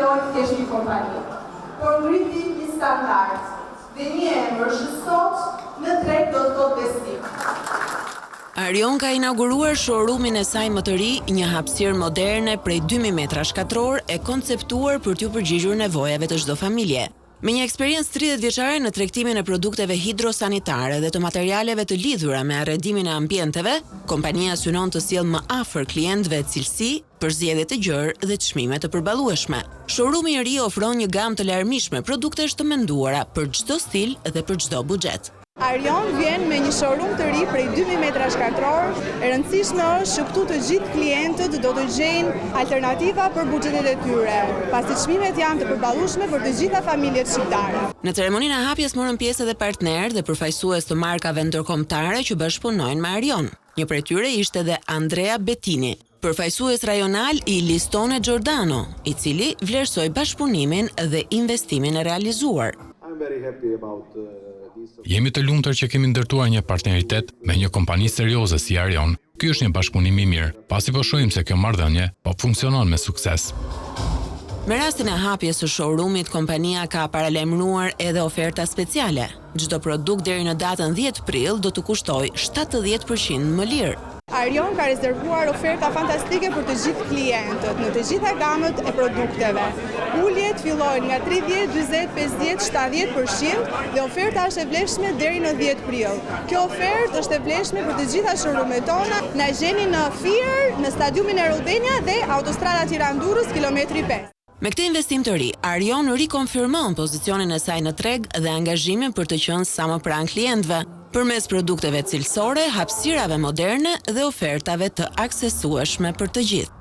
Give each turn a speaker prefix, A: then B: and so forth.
A: filloi thjesht një kompani, por ngriti një standard dhe një emër që sot në treg do të thotë bestim.
B: Arion ka inauguruar showroomin e saj më të ri, një hapësirë moderne prej 2000 metra shkatror e konceptuar për t'u përgjigjur nevojave të çdo familje. Me një eksperiencë 30 vjeçare në tregtimin e produkteve hidrosanitare dhe të materialeve të lidhura me arredimin e ambienteve, kompania synon të sjellë më afër klientëve cilësi, përzgjedhje të gjerë dhe çmime të përballueshme. Showroomi i ri ofron një gamë të larmishme produktesh të menduara për çdo stil dhe për çdo buxhet.
C: Arion vjen me një showroom të ri prej 2000 metra shkatror. E rëndësishme është që këtu të gjithë klientët do të gjejnë alternativa për buxhetet e tyre, pasi çmimet janë të përballueshme për të gjitha familjet shqiptare.
B: Në ceremoninë e hapjes morën pjesë edhe partnerë dhe përfaqësues të markave ndërkombëtare që bashkëpunojnë me Arion. Një prej tyre ishte dhe Andrea Bettini, përfaqësues rajonal i Listone Giordano, i cili vlerësoi bashkëpunimin dhe investimin e realizuar.
D: Jemi të lumtur që kemi ndërtuar një partneritet me një kompani serioze si Arion. Ky është një bashkëpunim i mirë, pasi po shohim se kjo marrëdhënie po funksionon me sukses.
B: Me rastin e hapjes së showroomit, kompania ka paralajmëruar edhe oferta speciale. Çdo produkt deri në datën 10 prill do të kushtoj 70% më lirë.
C: Arion ka rezervuar oferta fantastike për të gjithë klientët në të gjitha gamët e produkteve. Uljet fillojnë nga 30, 40, 50, 70% dhe oferta është e vlefshme deri në 10 prill. Kjo ofertë është e vlefshme për të gjitha showroomet tona. Na gjeni në Fier, në stadiumin e Robenia dhe autostrada Tiranë-Durrës kilometri 5.
B: Me këtë investim të ri, Arion rikonfirmon pozicionin e saj në treg dhe angazhimin për të qenë sa më pranë klientëve, përmes produkteve cilësore, hapësirave moderne dhe ofertave të aksesueshme për të gjithë.